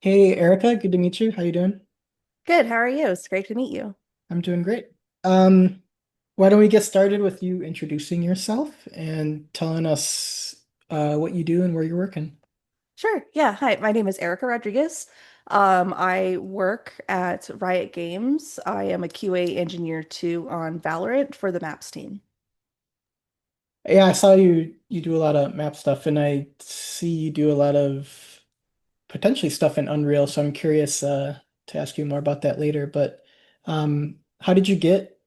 Hey Erica, good to meet you. How you doing? Good. How are you? It's great to meet you. I'm doing great. Um, why don't we get started with you introducing yourself and telling us what you do and where you're working? Sure. Yeah. Hi, my name is Erika Rodriguez. I work at Riot Games. I am a QA engineer too on VALORANT for the maps team. Yeah, I saw you do a lot of map stuff, and I see you do a lot of potentially stuff in Unreal. So I'm curious to ask you more about that later. But how did you get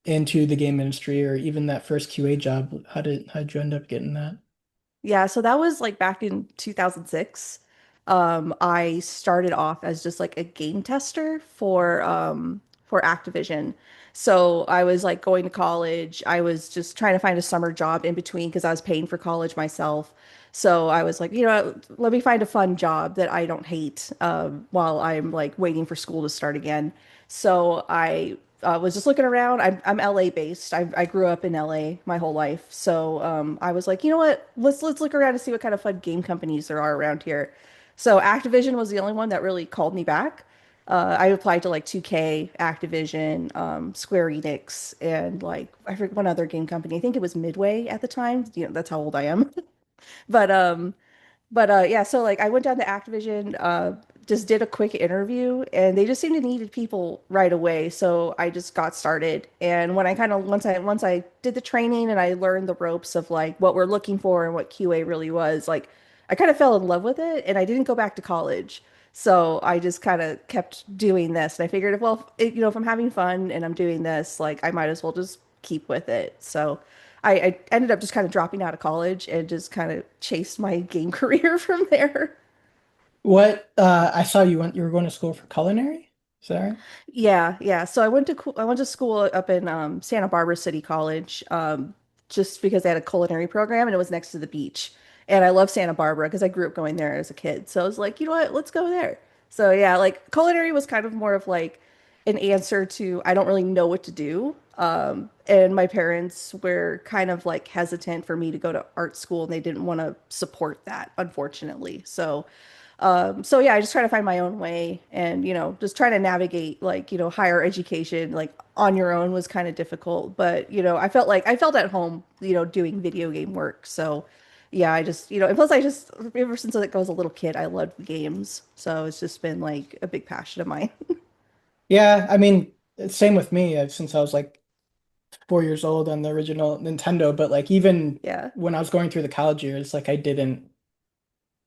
into the game industry, or even that first QA job? How did you end up getting that? Yeah, so that was like back in 2006. I started off as just like a game tester for Activision. So I was like going to college. I was just trying to find a summer job in between because I was paying for college myself. So I was like, let me find a fun job that I don't hate while I'm like waiting for school to start again. So I was just looking around. I'm LA based. I grew up in LA my whole life. So I was like, you know what? Let's look around and see what kind of fun game companies there are around here. So Activision was the only one that really called me back. I applied to like 2K, Activision, Square Enix, and like I forget one other game company. I think it was Midway at the time. That's how old I am. But yeah, so like I went down to Activision, just did a quick interview, and they just seemed to needed people right away. So I just got started. And when I kind of once I did the training and I learned the ropes of like what we're looking for and what QA really was, like I kind of fell in love with it, and I didn't go back to college. So I just kind of kept doing this, and I figured, well, if I'm having fun and I'm doing this, like I might as well just keep with it. So. I ended up just kind of dropping out of college and just kind of chased my game career from there. What I saw you were going to school for culinary? Is that right? Yeah, yeah. So I went to school up in Santa Barbara City College, just because they had a culinary program and it was next to the beach. And I love Santa Barbara because I grew up going there as a kid. So I was like, you know what, let's go there. So yeah, like culinary was kind of more of like an answer to I don't really know what to do. And my parents were kind of like hesitant for me to go to art school and they didn't want to support that, unfortunately. So yeah, I just try to find my own way and, just try to navigate like, higher education like on your own was kind of difficult, but I felt at home, doing video game work. So yeah, I just, and plus I just ever since I was a little kid, I loved games. So it's just been like a big passion of mine. Yeah, I mean, it's same with me since I was like 4 years old on the original Nintendo, but like even Yeah. when I was going through the college years, like I didn't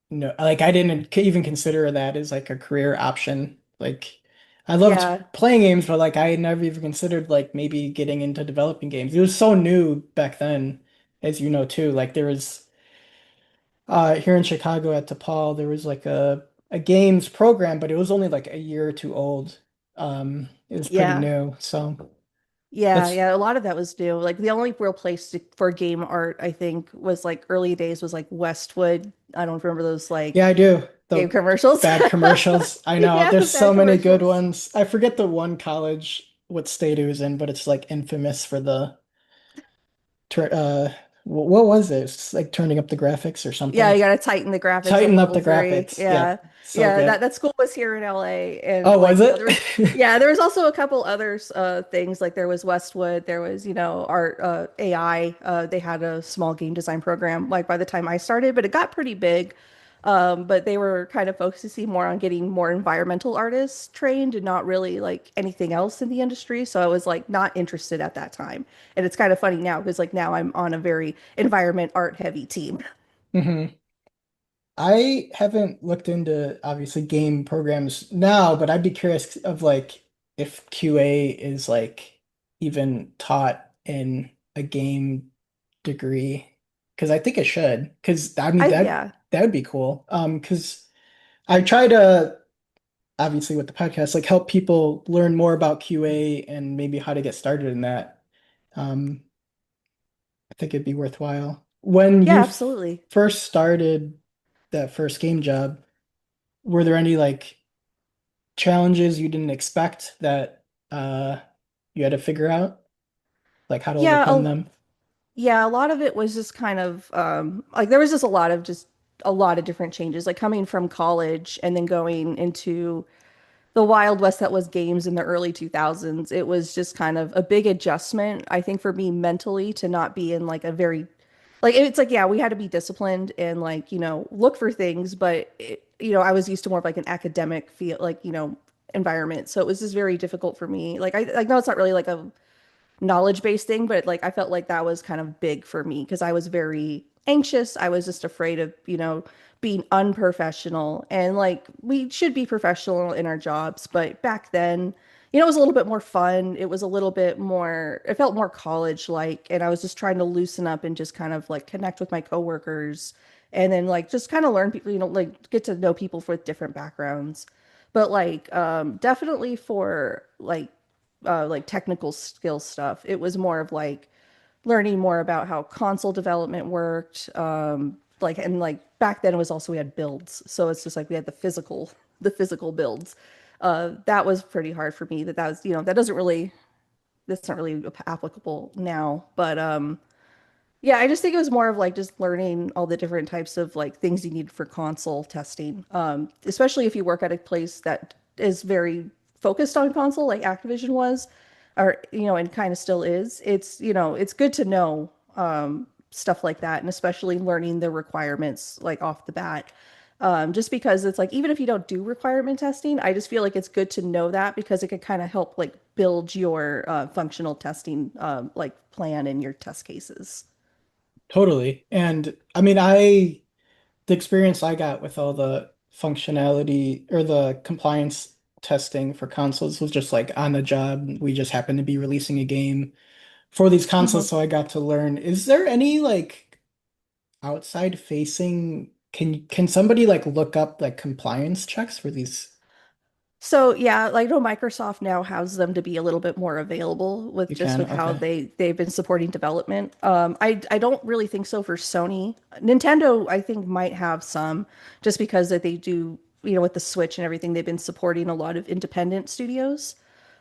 know, like I didn't even consider that as like a career option. Like I loved Yeah. playing games, but like I had never even considered like maybe getting into developing games. It was so new back then, as you know too. Like there was here in Chicago at DePaul, there was like a games program, but it was only like a year or two old. It was pretty Yeah. new. So Yeah, that's yeah, a lot of that was new. Like the only real place for game art, I think, was like early days was like Westwood. I don't remember those yeah, like I do. game The commercials. bad commercials. I know. Yeah, the There's so bad many good commercials. ones. I forget the one college what state it was in, but it's like infamous for the tur what was it? It's like turning up the graphics or Yeah, something. you gotta tighten the graphics a Tighten up level the three. graphics. Yeah. Yep. So Yeah, that good. that school was here in LA and Oh, was like, it? there was yeah, there was also a couple others things like there was Westwood, there was, art AI. They had a small game design program like by the time I started, but it got pretty big. But they were kind of focusing more on getting more environmental artists trained and not really like anything else in the industry. So I was like not interested at that time. And it's kind of funny now because like now I'm on a very environment art heavy team. hmm I haven't looked into obviously game programs now, but I'd be curious of like if QA is like even taught in a game degree because I think it should because I mean Yeah. that would be cool. Because I try to obviously with the podcast like help people learn more about QA and maybe how to get started in that. Um, I think it'd be worthwhile. When Yeah, you absolutely. first started that first game job, were there any like challenges you didn't expect that you had to figure out, like how to Yeah, overcome them? yeah, a lot of it was just kind of like there was just a lot of just a lot of different changes. Like coming from college and then going into the Wild West that was games in the early 2000s, it was just kind of a big adjustment, I think, for me mentally to not be in like a very like it's like yeah, we had to be disciplined and like, look for things, but I was used to more of like an academic feel like, environment. So it was just very difficult for me. Like I know it's not really like a knowledge-based thing, but like I felt like that was kind of big for me because I was very anxious. I was just afraid of, being unprofessional. And like we should be professional in our jobs, but back then, it was a little bit more fun. It was a little bit more, it felt more college-like, and I was just trying to loosen up and just kind of like connect with my coworkers and then like just kind of learn people, like get to know people with different backgrounds. But like definitely for like technical skill stuff. It was more of like learning more about how console development worked. Like and like back then it was also we had builds. So it's just like we had the physical builds. That was pretty hard for me. That was, that's not really applicable now. But yeah, I just think it was more of like just learning all the different types of like things you need for console testing. Especially if you work at a place that is very focused on console, like Activision was, or and kind of still is. It's good to know stuff like that, and especially learning the requirements like off the bat. Just because it's like even if you don't do requirement testing, I just feel like it's good to know that because it can kind of help like build your functional testing like plan in your test cases. Totally. And I mean, the experience I got with all the functionality or the compliance testing for consoles was just like on the job. We just happened to be releasing a game for these consoles, so I got to learn. Is there any like outside facing, can somebody like look up like compliance checks for these? So yeah, like I know Microsoft now has them to be a little bit more available with You just can, with how okay. they've been supporting development. I don't really think so for Sony. Nintendo, I think might have some just because that they do, with the Switch and everything, they've been supporting a lot of independent studios.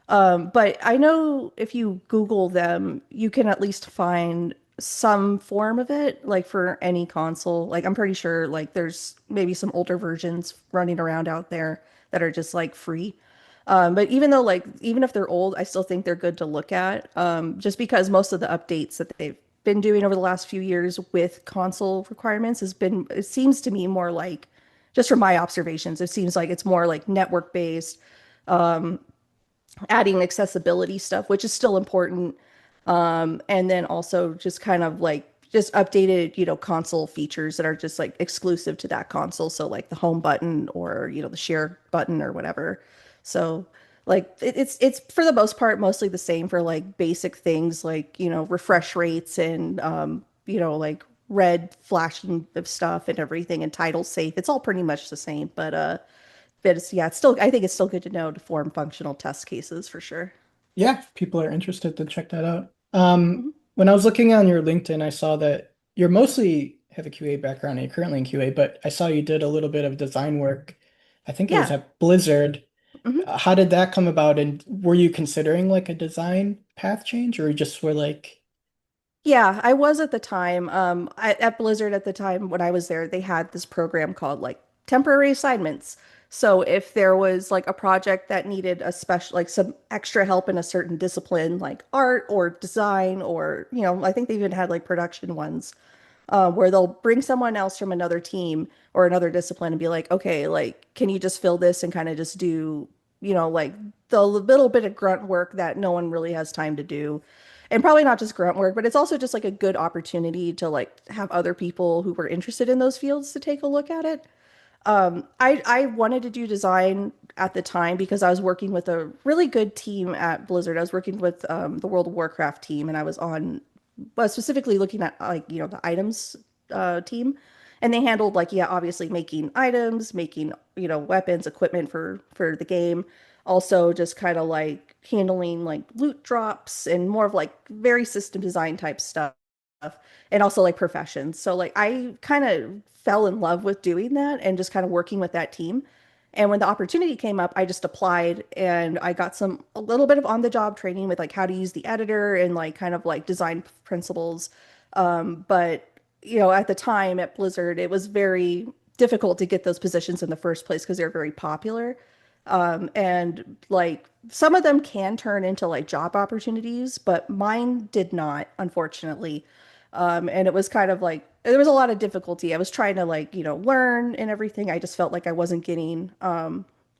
But I know if you Google them, you can at least find some form of it, like for any console. Like I'm pretty sure like there's maybe some older versions running around out there that are just like free. But even though like even if they're old, I still think they're good to look at. Just because most of the updates that they've been doing over the last few years with console requirements it seems to me more like, just from my observations, it seems like it's more like network based, adding accessibility stuff, which is still important. And then also just kind of like just updated, console features that are just like exclusive to that console. So like the home button or, the share button or whatever. So like it's for the most part mostly the same for like basic things like, refresh rates and like red flashing of stuff and everything and title safe. It's all pretty much the same, but it's yeah, it's still I think it's still good to know to form functional test cases for sure. Yeah, if people are interested to check that out. Mhm. When I was looking on your LinkedIn, I saw that you're mostly have a QA background and you're currently in QA, but I saw you did a little bit of design work. I think it was Yeah. at Blizzard. Mhm. How did that come about? And were you considering like a design path change or you just were like, Yeah, I was at the time. At Blizzard at the time when I was there, they had this program called like temporary assignments. So if there was like a project that needed a special, like some extra help in a certain discipline, like art or design, or, I think they even had like production ones, where they'll bring someone else from another team or another discipline and be like, okay, like, can you just fill this and kind of just do, like the little bit of grunt work that no one really has time to do. And probably not just grunt work, but it's also just like a good opportunity to like have other people who were interested in those fields to take a look at it. I wanted to do design at the time because I was working with a really good team at Blizzard. I was working with the World of Warcraft team, and I was specifically looking at like the items team, and they handled like yeah, obviously making items, making weapons, equipment for the game. Also, just kind of like handling like loot drops and more of like very system design type stuff and also like professions. So like I kind of fell in love with doing that and just kind of working with that team. And when the opportunity came up, I just applied and I got a little bit of on the job training with like how to use the editor and like kind of like design principles. But at the time at Blizzard, it was very difficult to get those positions in the first place because they're very popular. And like some of them can turn into like job opportunities, but mine did not, unfortunately. And it was kind of like there was a lot of difficulty. I was trying to like, learn and everything. I just felt like I wasn't getting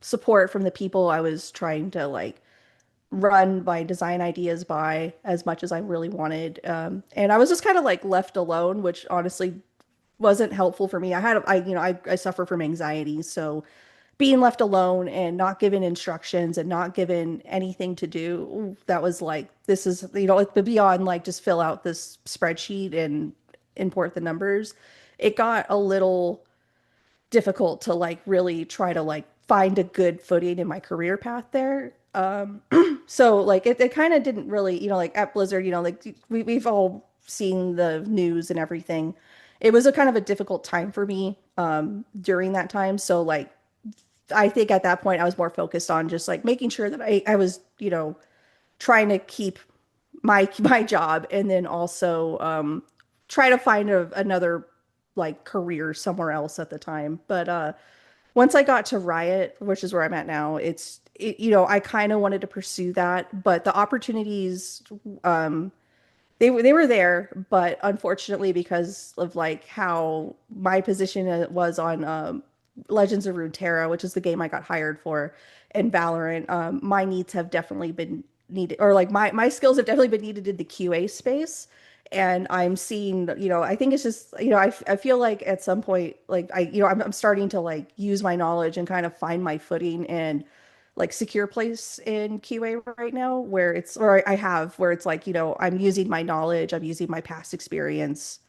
support from the people I was trying to like run my design ideas by as much as I really wanted. And I was just kind of like left alone, which honestly wasn't helpful for me. I suffer from anxiety, so being left alone and not given instructions and not given anything to do, that was like, this is, like beyond like just fill out this spreadsheet and import the numbers. It got a little difficult to like really try to like find a good footing in my career path there. So like it kind of didn't really, like at Blizzard, like we've all seen the news and everything. It was a kind of a difficult time for me during that time. So like I think at that point I was more focused on just like making sure that I was, trying to keep my job and then also try to find another like career somewhere else at the time. But once I got to Riot, which is where I'm at now, I kind of wanted to pursue that, but the opportunities um they were there, but unfortunately because of like how my position was on Legends of Runeterra, which is the game I got hired for, and Valorant, my needs have definitely been needed, or like my skills have definitely been needed in the QA space. And I'm seeing, I think it's just, I feel like at some point, like I'm starting to like use my knowledge and kind of find my footing and like secure place in QA right now, where it's, or I have, where it's like, I'm using my knowledge, I'm using my past experience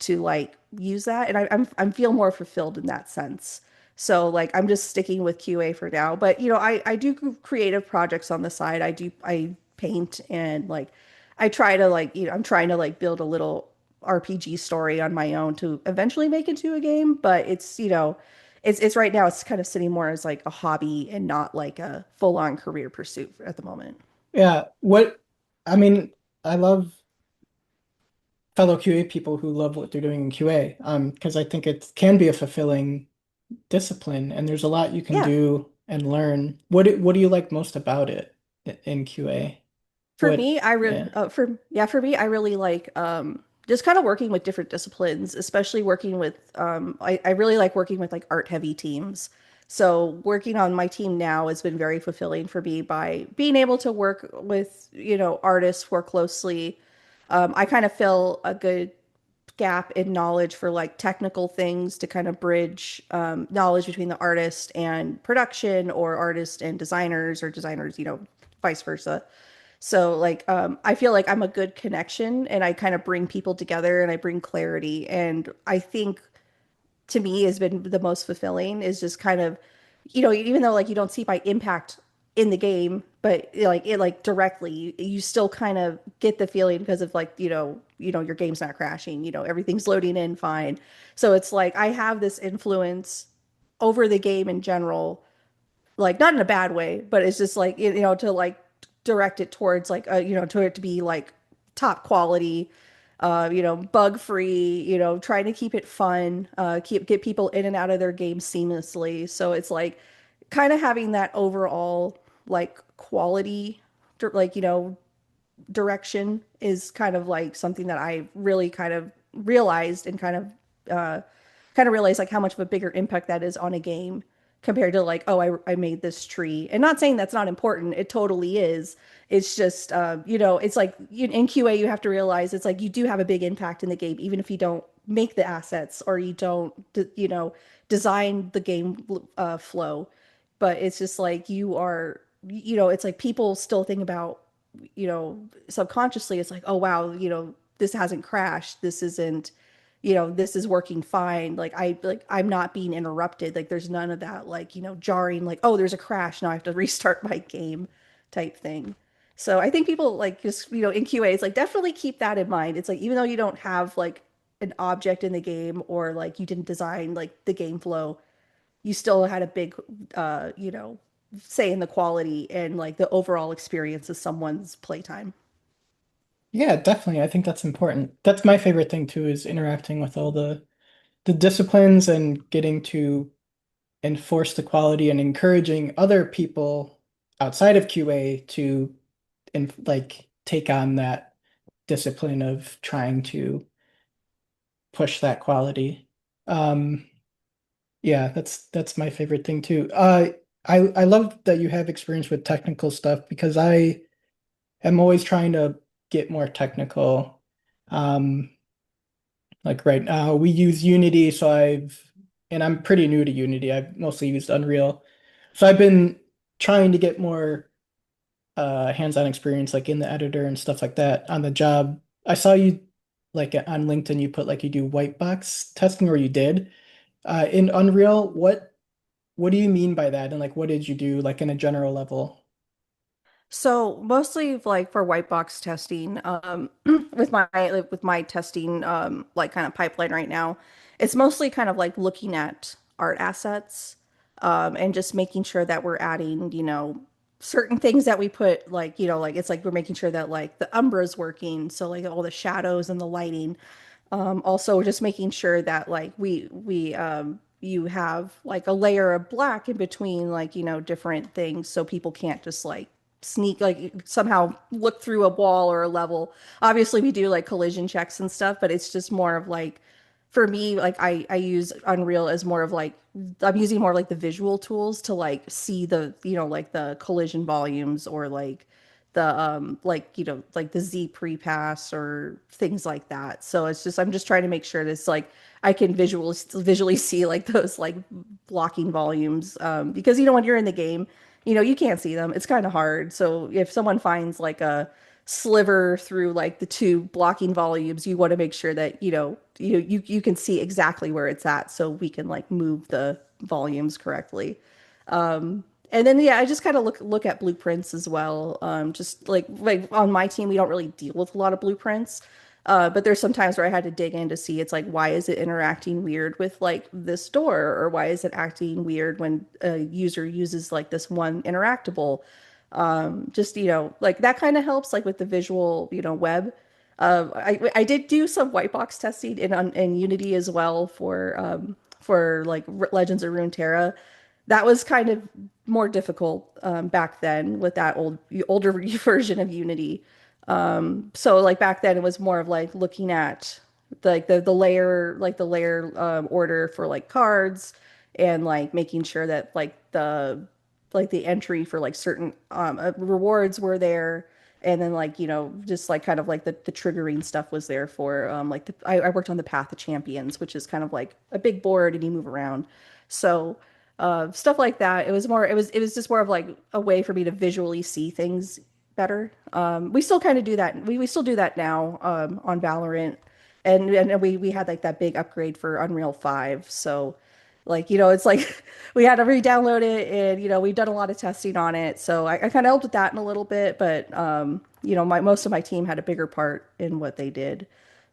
to like use that, and I'm feel more fulfilled in that sense. So like I'm just sticking with QA for now, but I do creative projects on the side. I paint and like I try to like I'm trying to like build a little RPG story on my own to eventually make into a game, but it's right now it's kind of sitting more as like a hobby and not like a full-on career pursuit at the moment. Yeah, I mean, I love fellow QA people who love what they're doing in QA, because I think it can be a fulfilling discipline, and there's a lot you can Yeah. do and learn. What do you like most about it in QA? For What, me, yeah. for me, I really like just kind of working with different disciplines, especially working with I really like working with like art heavy teams. So working on my team now has been very fulfilling for me by being able to work with, artists more closely. I kind of fill a good gap in knowledge for like technical things to kind of bridge knowledge between the artist and production, or artist and designers, or designers, vice versa. So like I feel like I'm a good connection and I kind of bring people together and I bring clarity. And I think to me has been the most fulfilling is just kind of, even though like you don't see my impact in the game, but like it like directly, you still kind of get the feeling because of like, your game's not crashing, everything's loading in fine. So it's like I have this influence over the game in general, like not in a bad way, but it's just like to like direct it towards like to it to be like top quality, bug free, trying to keep it fun, get people in and out of their game seamlessly. So it's like kind of having that overall like quality, like direction is kind of like something that I really kind of realized and uh kind of realized like how much of a bigger impact that is on a game compared to like, oh, I made this tree. And not saying that's not important, it totally is. It's just it's like in QA you have to realize it's like you do have a big impact in the game even if you don't make the assets or you don't design the game flow. But it's just like you are, it's like people still think about, subconsciously, it's like, oh wow, this hasn't crashed. This isn't, this is working fine. I'm not being interrupted. Like there's none of that, like, jarring, like, oh, there's a crash. Now I have to restart my game type thing. So I think people like just, in QA, it's like definitely keep that in mind. It's like even though you don't have like an object in the game or like you didn't design like the game flow, you still had a big say in the quality and like the overall experience of someone's playtime. Yeah, definitely. I think that's important. That's my favorite thing too, is interacting with all the the disciplines and getting to enforce the quality and encouraging other people outside of QA to like take on that discipline of trying to push that quality. Um, yeah, that's my favorite thing too. I love that you have experience with technical stuff because I am always trying to get more technical. Um, like right now we use Unity, and I'm pretty new to Unity. I've mostly used Unreal. So I've been trying to get more hands-on experience like in the editor and stuff like that on the job. I saw you like on LinkedIn you put like you do white box testing or you did. In Unreal, what do you mean by that? And like what did you do like in a general level? So mostly like for white box testing, with my testing like kind of pipeline right now, it's mostly kind of like looking at art assets and just making sure that we're adding, certain things that we put like, like it's like we're making sure that like the umbra is working, so like all the shadows and the lighting. Also just making sure that like we you have like a layer of black in between like, different things so people can't just like sneak like somehow look through a wall or a level. Obviously we do like collision checks and stuff, but it's just more of like for me like I use Unreal as more of like I'm using more like the visual tools to like see the, like the collision volumes or the like like the Z pre-pass or things like that. So it's just I'm just trying to make sure this like I can visually see like those like blocking volumes because when you're in the game, you can't see them. It's kind of hard. So if someone finds like a sliver through like the two blocking volumes, you want to make sure that you can see exactly where it's at so we can like move the volumes correctly. And then yeah, I just kind of look at blueprints as well. Just like on my team, we don't really deal with a lot of blueprints. But there's some times where I had to dig in to see it's like why is it interacting weird with like this door, or why is it acting weird when a user uses like this one interactable. Just like that kind of helps like with the visual web. I did do some white box testing in Unity as well for like Legends of Runeterra. That was kind of more difficult back then with that older version of Unity. So like back then it was more of like looking at like the layer order for like cards and like making sure that like the entry for like certain rewards were there, and then like just like kind of like the triggering stuff was there for like I worked on the Path of Champions, which is kind of like a big board and you move around. So stuff like that. It was just more of like a way for me to visually see things better. We still kind of do that. We still do that now on Valorant, and we had like that big upgrade for Unreal 5. So like it's like we had to re-download it, and we've done a lot of testing on it. So I kind of helped with that in a little bit, but my most of my team had a bigger part in what they did.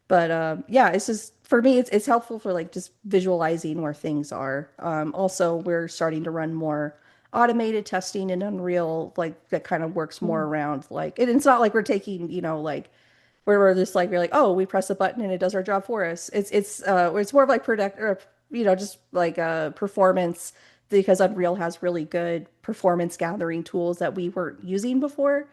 But yeah, it's just for me, it's helpful for like just visualizing where things are. Also, we're starting to run more automated testing in Unreal, like that kind of works more around like, and it's not like we're taking, like where we're just like we're like, oh, we press a button and it does our job for us. It's more of like product or just like performance, because Unreal has really good performance gathering tools that we weren't using before.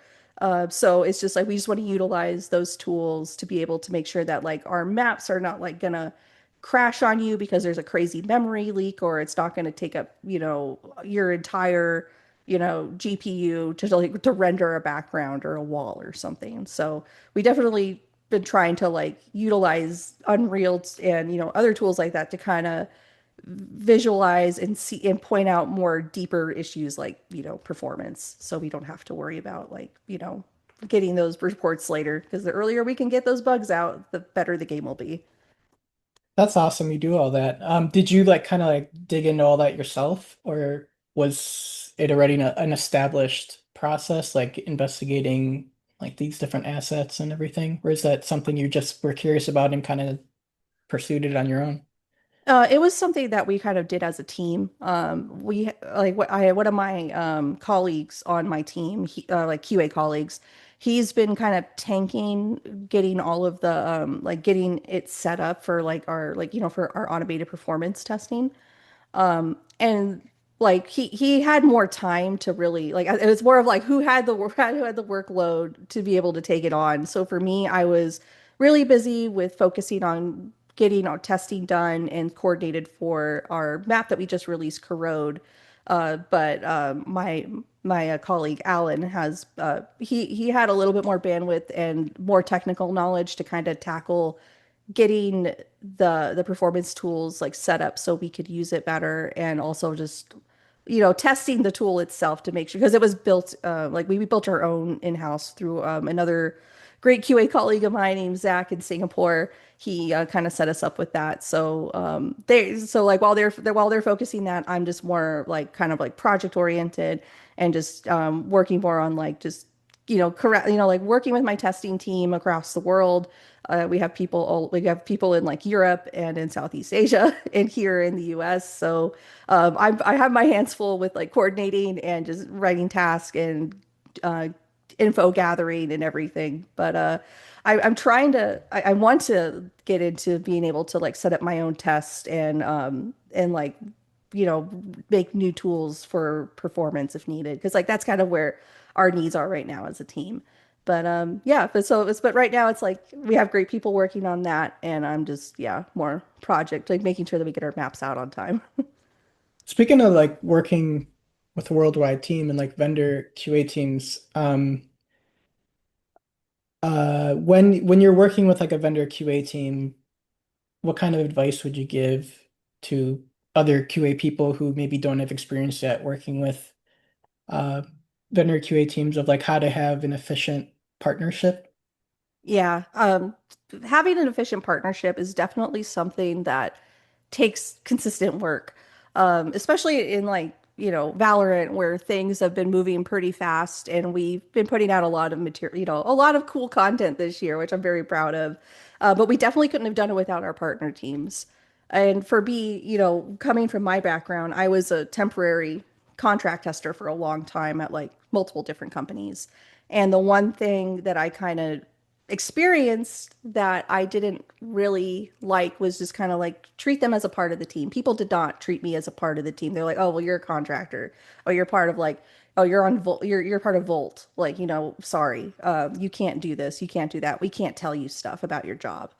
So it's just like we just want to utilize those tools to be able to make sure that like our maps are not like gonna crash on you because there's a crazy memory leak, or it's not going to take up your entire GPU to like to render a background or a wall or something. So we definitely been trying to like utilize Unreal and other tools like that to kind of visualize and see and point out more deeper issues like performance, so we don't have to worry about like getting those reports later, because the earlier we can get those bugs out, the better the game will be. That's awesome you do all that. Did you like kind of like dig into all that yourself, or was it already an established process, like investigating like these different assets and everything? Or is that something you just were curious about and kind of pursued it on your own? It was something that we kind of did as a team. We like what I one of my colleagues on my team, like QA colleagues, he's been kind of tanking getting all of the like getting it set up for like our like for our automated performance testing. And like he had more time to really like it was more of like who had the who had the workload to be able to take it on. So for me, I was really busy with focusing on getting our testing done and coordinated for our map that we just released, Corrode. But my colleague Alan has he had a little bit more bandwidth and more technical knowledge to kind of tackle getting the performance tools like set up so we could use it better and also just testing the tool itself to make sure because it was built like we built our own in-house through another great QA colleague of mine named Zach in Singapore. He kind of set us up with that. So like while they're focusing that, I'm just more like kind of like project oriented and just working more on like just correct like working with my testing team across the world. We have people in like Europe and in Southeast Asia and here in the US. So I have my hands full with like coordinating and just writing tasks and uh, info gathering and everything. But I'm trying to I want to get into being able to like set up my own test and like make new tools for performance if needed because like that's kind of where our needs are right now as a team. But yeah, but right now it's like we have great people working on that and I'm just more project like making sure that we get our maps out on time. Speaking of like working with a worldwide team and like vendor QA teams, when you're working with like a vendor QA team, what kind of advice would you give to other QA people who maybe don't have experience yet working with uh, vendor QA teams of like how to have an efficient partnership? Yeah, having an efficient partnership is definitely something that takes consistent work, especially in like, Valorant, where things have been moving pretty fast and we've been putting out a lot of material, a lot of cool content this year, which I'm very proud of. But we definitely couldn't have done it without our partner teams. And for me, coming from my background, I was a temporary contract tester for a long time at like multiple different companies. And the one thing that I kind of experienced that I didn't really like was just kind of like treat them as a part of the team. People did not treat me as a part of the team. They're like, "Oh, well, you're a contractor. Oh, you're part of like, oh, you're on Volt. You're part of Volt. Like, sorry, you can't do this. You can't do that. We can't tell you stuff about your job."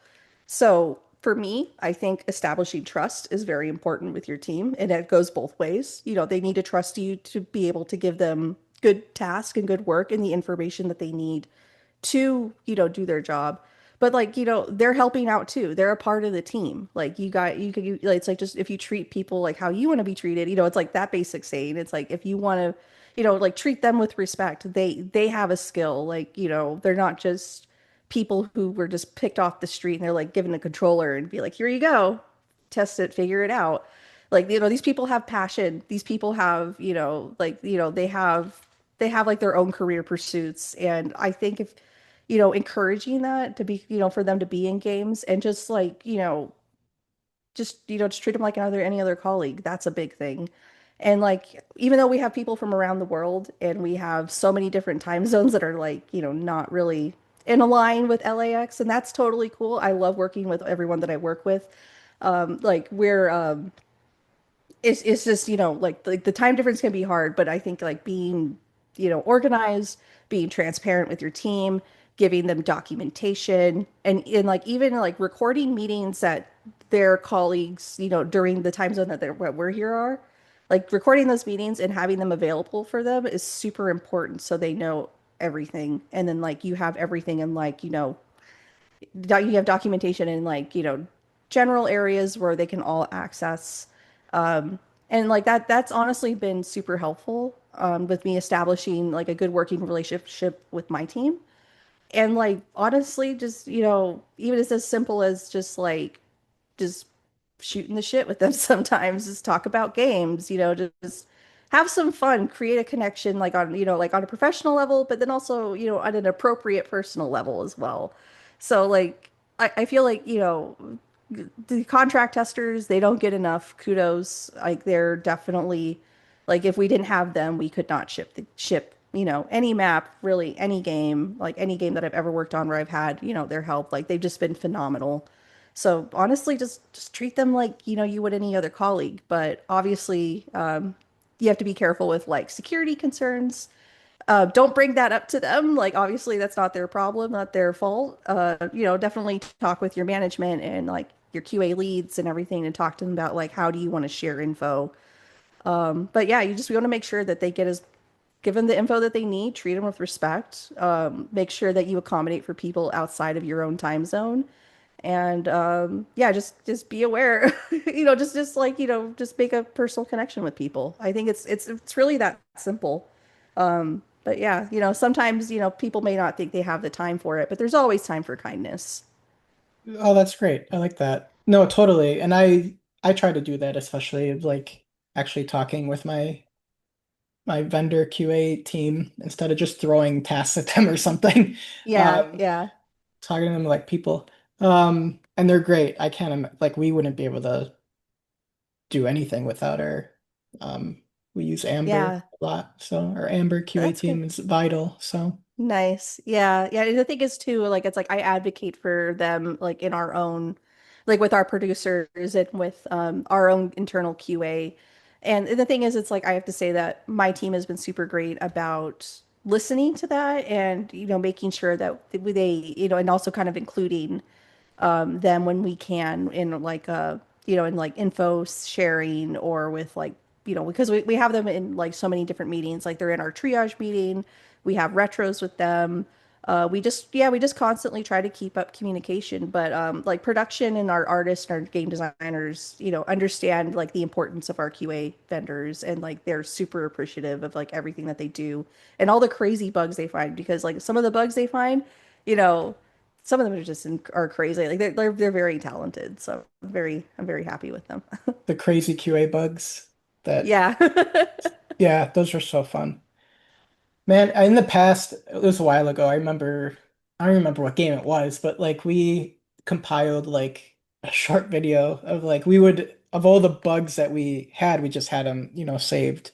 So for me, I think establishing trust is very important with your team, and it goes both ways. They need to trust you to be able to give them good task and good work and the information that they need to, do their job. But like, they're helping out too. They're a part of the team. Like like, it's like just if you treat people like how you want to be treated, it's like that basic saying. It's like if you want to, like treat them with respect, they have a skill. Like, they're not just people who were just picked off the street and they're like given a controller and be like, here you go, test it, figure it out. Like, these people have passion. These people have, like, they have like their own career pursuits. And I think if, encouraging that to be, for them to be in games and just like, just treat them like any other colleague. That's a big thing. And like, even though we have people from around the world and we have so many different time zones that are like, not really in a line with LAX, and that's totally cool. I love working with everyone that I work with. Like we're it's just like the time difference can be hard, but I think like being organized, being transparent with your team, giving them documentation, and like even like recording meetings that their colleagues during the time zone that what we're here are like recording those meetings and having them available for them is super important so they know everything, and then like you have everything in like you have documentation in like general areas where they can all access and like that's honestly been super helpful with me establishing like a good working relationship with my team. And like honestly just even as simple as just shooting the shit with them sometimes, just talk about games, just have some fun, create a connection like on, like on a professional level, but then also, on an appropriate personal level as well. So like I feel like, the contract testers, they don't get enough kudos. Like they're definitely like if we didn't have them, we could not ship, any map, really any game, like any game that I've ever worked on where I've had, their help. Like they've just been phenomenal. So honestly, just treat them like, you would any other colleague. But obviously, you have to be careful with like security concerns. Don't bring that up to them. Like, obviously, that's not their problem, not their fault. Definitely talk with your management and like your QA leads and everything and talk to them about like how do you want to share info. But yeah, we want to make sure that they give them the info that they need, treat them with respect, make sure that you accommodate for people outside of your own time zone. And yeah, just be aware, just like, just make a personal connection with people. I think it's really that simple. But yeah, sometimes, people may not think they have the time for it, but there's always time for kindness. Oh, that's great. I like that. No, totally. And I try to do that, especially like actually talking with my vendor QA team instead of just throwing tasks at them or something. Yeah, Um, yeah, talking to them like people. And they're great. I can't like we wouldn't be able to do anything without our we use Amber yeah. a lot. So our Amber QA That's team good. is vital. So Nice. Yeah. Yeah. And the thing is too, like it's like I advocate for them like in our own like with our producers and with our own internal QA. And the thing is it's like I have to say that my team has been super great about listening to that and making sure that they and also kind of including them when we can in like in like info sharing or with like because we have them in like so many different meetings, like they're in our triage meeting, we have retros with them. We just constantly try to keep up communication, but like production and our artists and our game designers understand like the importance of our QA vendors, and like they're super appreciative of like everything that they do and all the crazy bugs they find, because like some of the bugs they find, you know some of them are crazy. Like they're very talented. So I'm very happy with them. the crazy QA bugs that Yeah. yeah, those are so fun. Man, in the past, it was a while ago. I don't remember what game it was, but like we compiled like a short video of like we would of all the bugs that we had, we just had them, saved.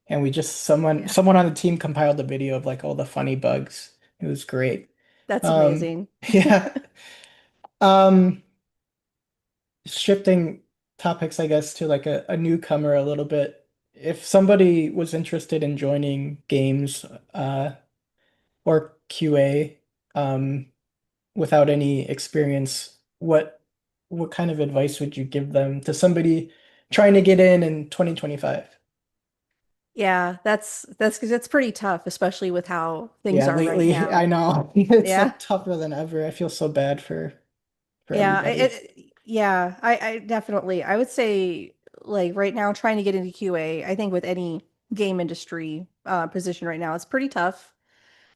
And we just Yeah. someone on the team compiled a video of like all the funny bugs. It was great. That's Um, amazing. yeah. Um, shifting topics, I guess, to like a newcomer a little bit. If somebody was interested in joining games, or QA, um, without any experience, what kind of advice would you give them to somebody trying to get in 2025? Yeah, that's because it's pretty tough, especially with how things Yeah, are right lately I now. know it's Yeah. like tougher than ever. I feel so bad for Yeah, everybody. I definitely I would say like right now trying to get into QA, I think with any game industry position right now, it's pretty tough.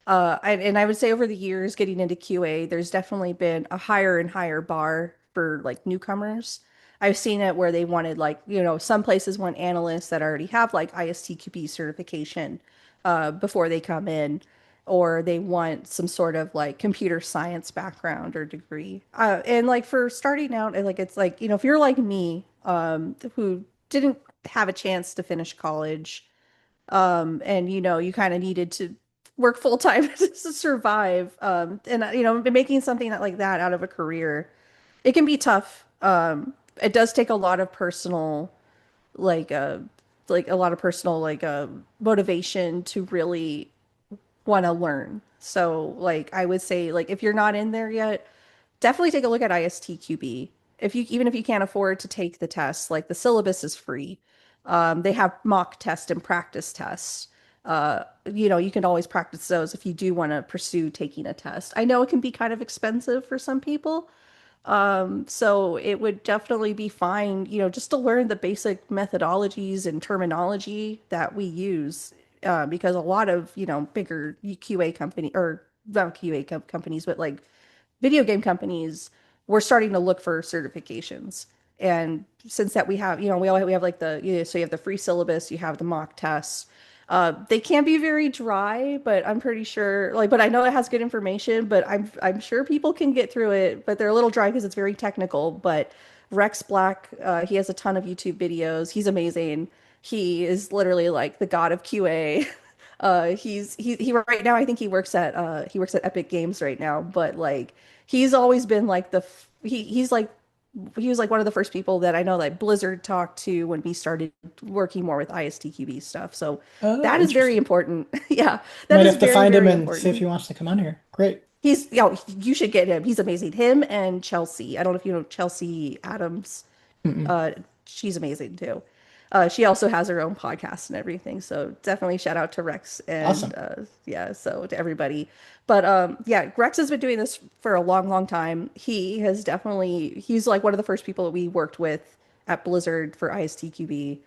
And I would say over the years getting into QA, there's definitely been a higher and higher bar for like newcomers. I've seen it where they wanted like, some places want analysts that already have like ISTQB certification before they come in, or they want some sort of like computer science background or degree. And like for starting out, and like it's like, if you're like me, who didn't have a chance to finish college, and you kind of needed to work full time to survive, and making something like that out of a career, it can be tough. It does take a lot of personal like a lot of personal motivation to really want to learn. So like I would say like if you're not in there yet, definitely take a look at ISTQB. Even if you can't afford to take the test, like the syllabus is free. They have mock test and practice tests. You can always practice those if you do want to pursue taking a test. I know it can be kind of expensive for some people, so it would definitely be fine, just to learn the basic methodologies and terminology that we use, because a lot of, bigger QA company or not QA companies, but like video game companies, we're starting to look for certifications. And since that we have, we have like so you have the free syllabus, you have the mock tests. They can be very dry, but I'm pretty sure like but I know it has good information, but I'm sure people can get through it, but they're a little dry because it's very technical. But Rex Black, he has a ton of YouTube videos. He's amazing. He is literally like the god of QA. He right now I think he works at Epic Games right now, but like he's always been like he's like he was like one of the first people that I know that Blizzard talked to when we started working more with ISTQB stuff. So Oh, that is very interesting. important. Yeah, that Might is have to very, find him very and see if he important. wants to come on here. Great. He's, you know, you should get him. He's amazing. Him and Chelsea. I don't know if you know Chelsea Adams. Mm-mm. Uh, she's amazing too. She also has her own podcast and everything. So definitely shout out to Rex and Awesome. yeah, so to everybody. But yeah, Rex has been doing this for a long, long time. He's like one of the first people that we worked with at Blizzard for ISTQB.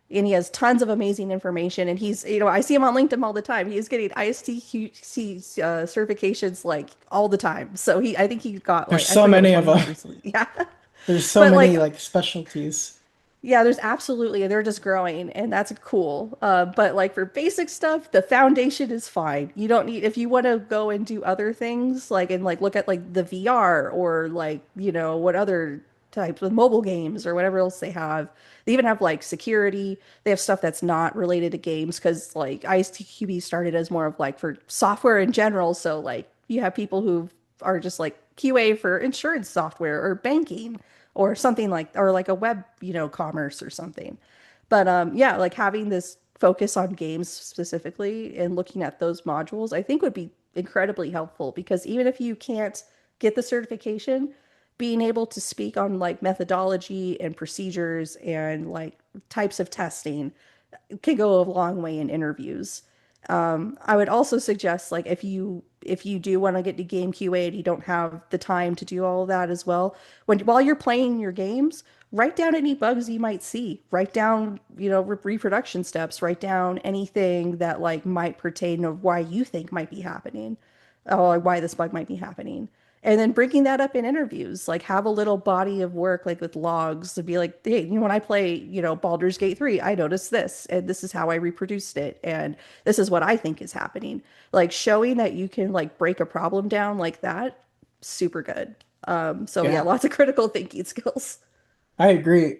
And he has tons of amazing information. And he's, you know, I see him on LinkedIn all the time. He is getting ISTQC certifications like all the time. So I think he got There's like, I so forget many which of one he them. got recently. Yeah. There's so But like, many like specialties. yeah, there's absolutely, they're just growing and that's cool. But like for basic stuff, the foundation is fine. You don't need, if you want to go and do other things, like, and like look at like the VR or like, you know, what other types of mobile games or whatever else they have. They even have like security. They have stuff that's not related to games because like ISTQB started as more of like for software in general. So like you have people who are just like QA for insurance software or banking or something like or like a web, you know, commerce or something. But yeah, like having this focus on games specifically and looking at those modules, I think would be incredibly helpful because even if you can't get the certification, being able to speak on like methodology and procedures and like types of testing can go a long way in interviews. I would also suggest like if you do want to get to game QA and you don't have the time to do all of that as well, while you're playing your games, write down any bugs you might see. Write down, you know, reproduction steps. Write down anything that like might pertain to why you think might be happening, or why this bug might be happening. And then bringing that up in interviews, like have a little body of work, like with logs to be like, hey, you know, when I play, you know, Baldur's Gate 3, I noticed this, and this is how I reproduced it, and this is what I think is happening. Like showing that you can like break a problem down like that, super good. So yeah, Yeah, lots of critical thinking skills. I agree.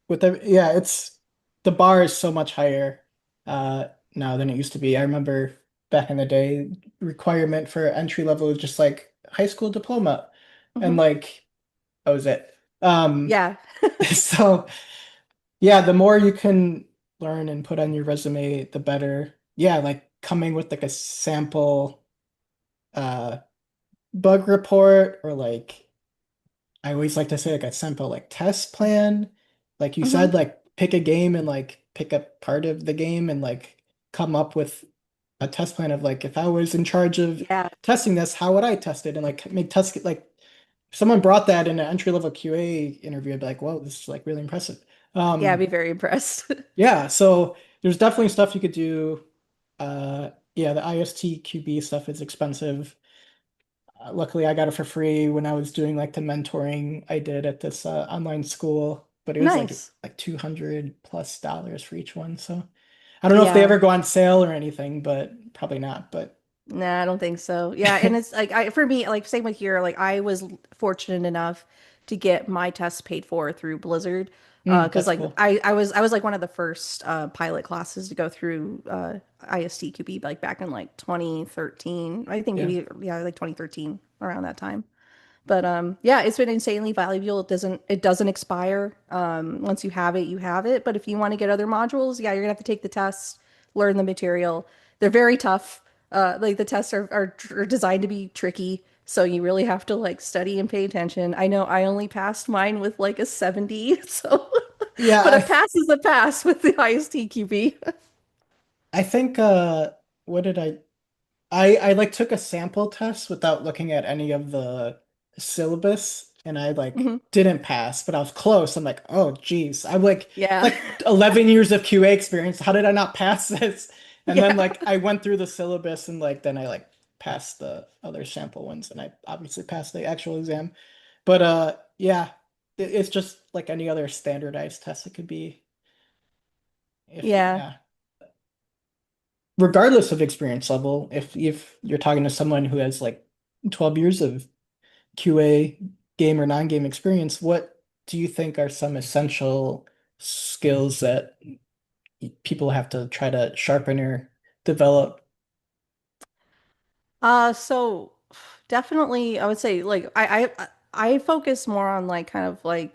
Yeah, it's the bar is so much higher now than it used to be. I remember back in the day, requirement for entry level was just like high school diploma. And Hmm. like that was it. Um Yeah. so yeah, the more you can learn and put on your resume, the better. Yeah, like coming with like a sample uh bug report or like I always like to say like a sample like test plan. Like you said, Hmm. like pick a game and like pick a part of the game and like come up with a test plan of like if I was in charge of Yeah. testing this, how would I test it? And like make test like if someone brought that in an entry level QA interview, I'd be like, whoa, this is like really impressive. Yeah, I'd Um be very impressed. yeah, so there's definitely stuff you could do. Yeah, the ISTQB stuff is expensive. Luckily, I got it for free when I was doing like the mentoring I did at this online school, but it was Nice. like $200+ for each one. So I don't know if they Yeah. ever go on sale or anything, but probably not. But Nah, I don't think so. Yeah, and it's like for me, like same with here, like I was fortunate enough to get my tests paid for through Blizzard. Because that's like cool. I was like one of the first pilot classes to go through ISTQB like back in like 2013. I think Yeah. maybe yeah, like 2013 around that time. But yeah, it's been insanely valuable. It doesn't expire. Once you have it, you have it. But if you want to get other modules, yeah, you're gonna have to take the tests, learn the material. They're very tough. Like the tests are designed to be tricky, so you really have to like study and pay attention. I know I only passed mine with like a 70, so Yeah, but a pass is a pass with the highest TQB. I think what did I like took a sample test without looking at any of the syllabus and I like Hmm. didn't pass, but I was close. I'm like, oh geez. I'm Yeah. like 11 years of QA experience. How did I not pass this? And then Yeah. like I went through the syllabus and like then I like passed the other sample ones and I obviously passed the actual exam. But yeah, it's just like any other standardized test it could be if Yeah. yeah. regardless of experience level, if you're talking to someone who has like 12 years of QA game or non-game experience, what do you think are some essential skills that people have to try to sharpen or develop? So definitely I would say like I focus more on like kind of like,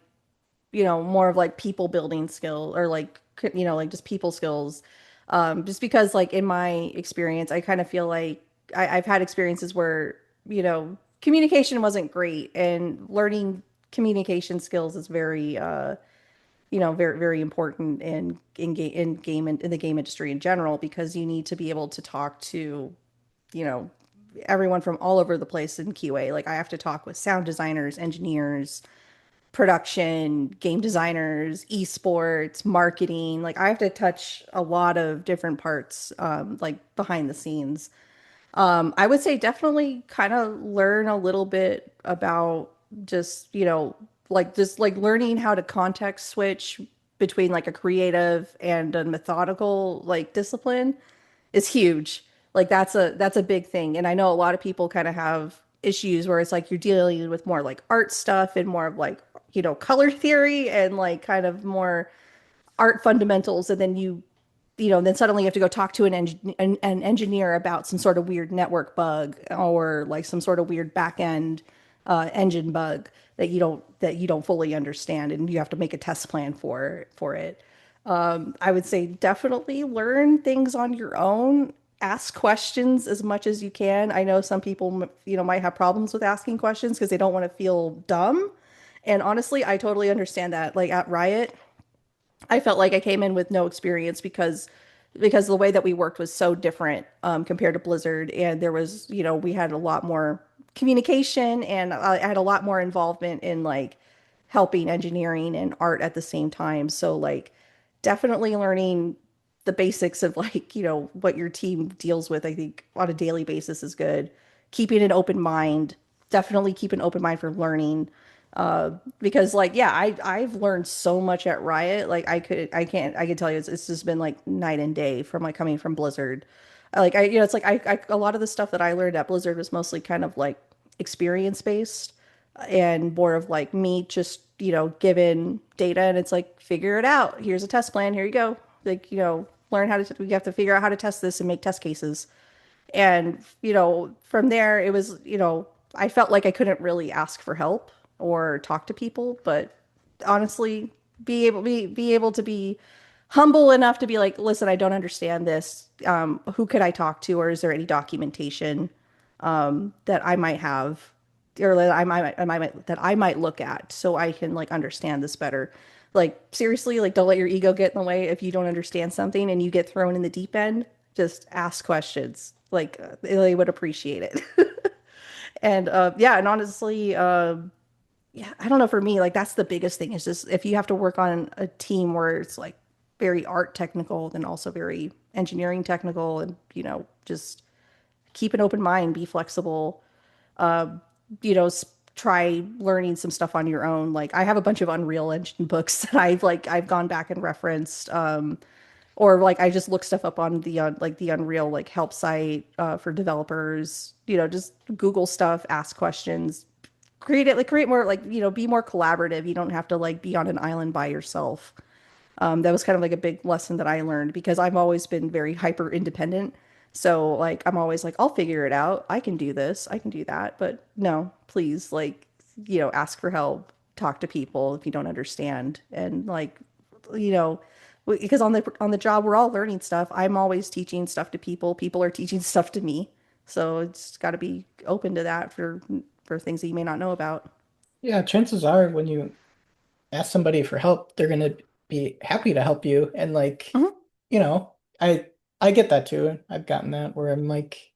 more of like people building skill or like like just people skills. Just because like in my experience, I kind of feel like I've had experiences where, communication wasn't great and learning communication skills is very very very important in the game industry in general because you need to be able to talk to, you know, everyone from all over the place in QA. Like I have to talk with sound designers, engineers, production, game designers, esports, marketing. Like I have to touch a lot of different parts, like behind the scenes. I would say definitely kind of learn a little bit about just, just like learning how to context switch between like a creative and a methodical like discipline is huge. Like that's a big thing. And I know a lot of people kind of have issues where it's like you're dealing with more like art stuff and more of like, color theory and like kind of more art fundamentals and then then suddenly you have to go talk to an engineer about some sort of weird network bug or like some sort of weird back end engine bug that you don't fully understand and you have to make a test plan for it. I would say definitely learn things on your own. Ask questions as much as you can. I know some people, might have problems with asking questions because they don't want to feel dumb. And honestly, I totally understand that. Like at Riot, I felt like I came in with no experience because the way that we worked was so different compared to Blizzard, and there was, we had a lot more communication, and I had a lot more involvement in like helping engineering and art at the same time. So like definitely learning the basics of like, what your team deals with, I think on a daily basis is good. Keeping an open mind, definitely keep an open mind for learning. Because like, yeah, I've learned so much at Riot. Like I could tell you it's just been like night and day from like coming from Blizzard. Like it's like a lot of the stuff that I learned at Blizzard was mostly kind of like experience based and more of like me just, given data and it's like figure it out. Here's a test plan. Here you go. Like, learn how to we have to figure out how to test this and make test cases. And, from there it was, I felt like I couldn't really ask for help or talk to people, but honestly, be able to be humble enough to be like, listen, I don't understand this. Who could I talk to, or is there any documentation that I might have, or that I might look at so I can like understand this better. Like seriously, like don't let your ego get in the way if you don't understand something and you get thrown in the deep end. Just ask questions. Like they would appreciate it. And yeah, and honestly, yeah, I don't know for me, like that's the biggest thing is just if you have to work on a team where it's like very art technical, then also very engineering technical, and just keep an open mind, be flexible, uh, try learning some stuff on your own. Like I have a bunch of Unreal Engine books that I've gone back and referenced, or like I just look stuff up on the like the Unreal like help site for developers. Just Google stuff, ask questions, create more like be more collaborative. You don't have to like be on an island by yourself. That was kind of like a big lesson that I learned because I've always been very hyper independent. So like I'm always like, I'll figure it out. I can do this. I can do that. But no, please, like, ask for help, talk to people if you don't understand. And like, you know, because on the job we're all learning stuff. I'm always teaching stuff to people. People are teaching stuff to me. So it's got to be open to that for things that you may not know about. Yeah, chances are when you ask somebody for help, they're gonna be happy to help you. And like, Mhm. you know, I get that too. I've gotten that where I'm like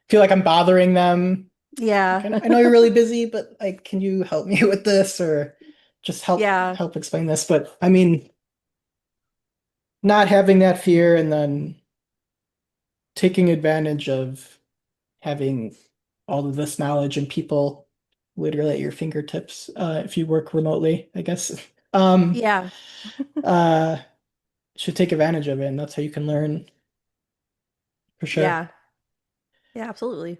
feel like I'm bothering them. Like, Yeah. I know you're really busy, but like, can you help me with this or just Yeah. help explain this? But I mean, not having that fear and then taking advantage of having all of this knowledge and people literally at your fingertips, if you work remotely, I guess. Um, Yeah. uh, should take advantage of it, and that's how you can learn. for sure. Yeah. Yeah, absolutely.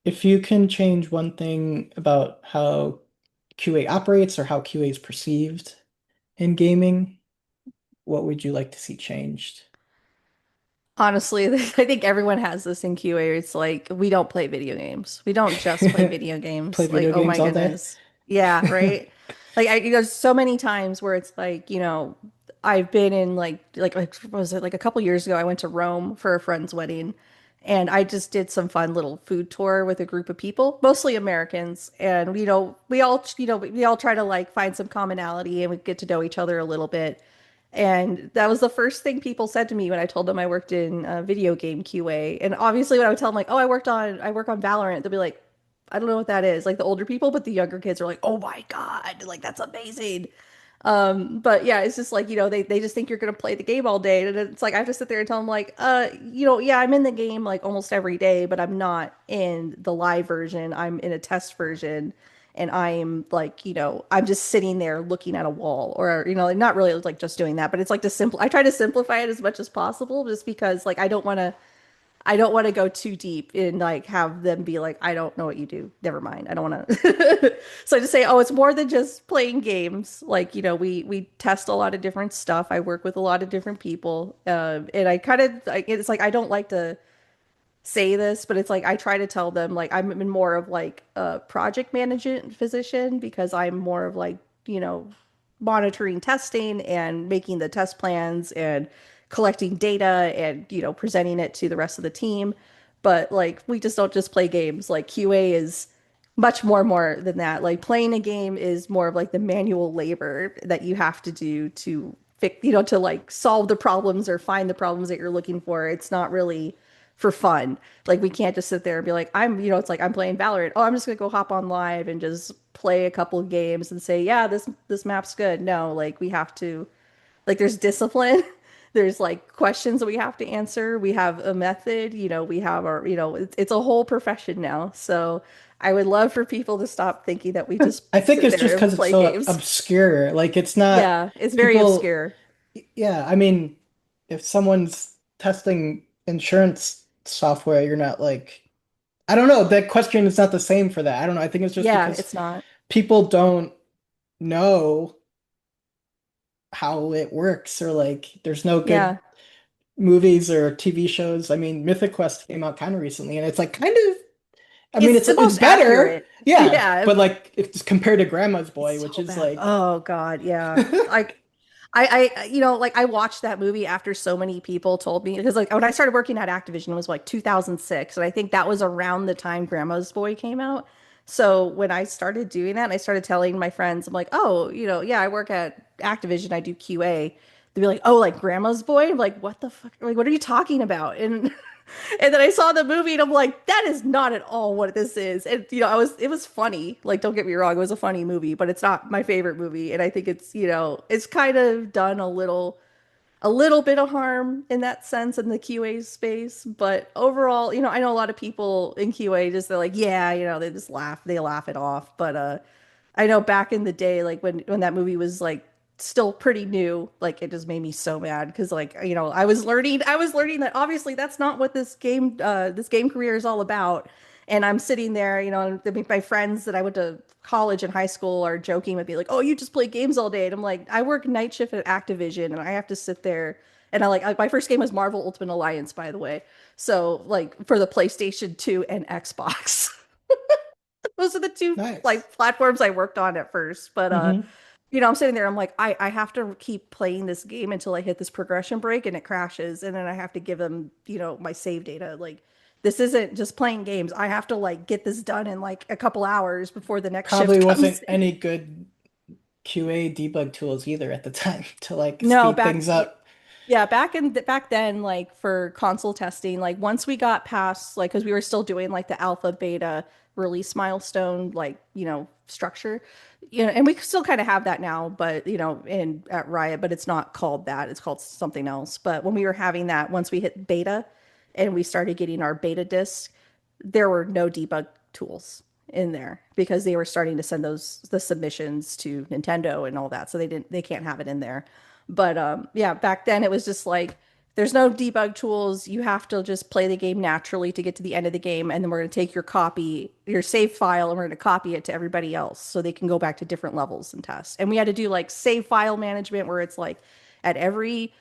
If you can change one thing about how QA operates or how QA is perceived in gaming, what would you like to see changed? Honestly, I think everyone has this in QA. It's like we don't play video games. We don't just play video Play games. Like, video oh games my all day? goodness. Yeah, right. Like so many times where it's like, I've been in like what was it like a couple years ago I went to Rome for a friend's wedding and I just did some fun little food tour with a group of people, mostly Americans, and we all try to like find some commonality and we get to know each other a little bit. And that was the first thing people said to me when I told them I worked in video game QA. And obviously, when I would tell them like, "Oh, I work on Valorant," they'll be like, "I don't know what that is." Like the older people, but the younger kids are like, "Oh my God, like that's amazing." But yeah, it's just like, they just think you're gonna play the game all day. And it's like I have to sit there and tell them like, yeah, I'm in the game like almost every day, but I'm not in the live version. I'm in a test version. And I'm like, I'm just sitting there looking at a wall or, not really like just doing that, but it's like I try to simplify it as much as possible just because like I don't want to go too deep and like have them be like, I don't know what you do. Never mind. I don't want to. So I just say, oh, it's more than just playing games. Like, we test a lot of different stuff. I work with a lot of different people. And it's like, I don't like to say this, but it's like I try to tell them like I'm in more of like a project management position because I'm more of like, you know, monitoring testing and making the test plans and collecting data and, presenting it to the rest of the team. But like we just don't just play games. Like QA is much more than that. Like playing a game is more of like the manual labor that you have to do to fix, to like solve the problems or find the problems that you're looking for. It's not really for fun. Like we can't just sit there and be like, it's like I'm playing Valorant. Oh, I'm just gonna go hop on live and just play a couple of games and say, yeah, this map's good. No, like we have to like there's discipline. There's like questions that we have to answer. We have a method, we have our, it's a whole profession now. So I would love for people to stop thinking that we just I think sit it's there just and because it's play so games. obscure. Like it's not Yeah, it's very people. obscure. Yeah, I mean, if someone's testing insurance software, you're not like, I don't know. That question is not the same for that. I don't know. I think it's just Yeah, because it's not. people don't know how it works, or like there's no good Yeah. movies or TV shows. I mean, Mythic Quest came out kind of recently, and it's like kind of. I mean, It's it's the it's most better, accurate. yeah, Yeah, but like if it's compared to Grandma's Boy, it's which so is bad. like. Oh God, yeah. Like like I watched that movie after so many people told me because like when I started working at Activision it was like 2006 and I think that was around the time Grandma's Boy came out. So when I started doing that and I started telling my friends, I'm like, oh, yeah, I work at Activision, I do QA. They'd be like, oh, like Grandma's Boy? I'm like, what the fuck? Like, what are you talking about? And and then I saw the movie and I'm like, that is not at all what this is. And it was funny. Like, don't get me wrong, it was a funny movie, but it's not my favorite movie. And I think it's, it's kind of done a little bit of harm in that sense in the QA space. But overall, I know a lot of people in QA just they're like, yeah, they laugh it off. But I know back in the day, like when that movie was like still pretty new, like it just made me so mad because like I was learning that obviously that's not what this game career is all about. And I'm sitting there, and my friends that I went to college and high school are joking with me like, "Oh, you just play games all day." And I'm like, "I work night shift at Activision, and I have to sit there." And my first game was Marvel Ultimate Alliance, by the way. So like for the PlayStation 2 and Xbox. Those are the two Nice. like platforms I worked on at first. But Hmm. I'm sitting there, I'm like, I have to keep playing this game until I hit this progression break and it crashes, and then I have to give them, my save data. Like this isn't just playing games. I have to like get this done in like a couple hours before the next Probably shift comes wasn't in. any good QA debug tools either at the time to like No, speed things up. yeah, back then, like for console testing, like once we got past, like, because we were still doing like the alpha beta release milestone, like structure, and we still kind of have that now, but in at Riot, but it's not called that; it's called something else. But when we were having that, once we hit beta, and we started getting our beta disc, there were no debug tools in there because they were starting to send the submissions to Nintendo and all that, so they can't have it in there. But yeah, back then it was just like there's no debug tools. You have to just play the game naturally to get to the end of the game, and then we're going to take your copy, your save file, and we're going to copy it to everybody else so they can go back to different levels and test. And we had to do like save file management where it's like at every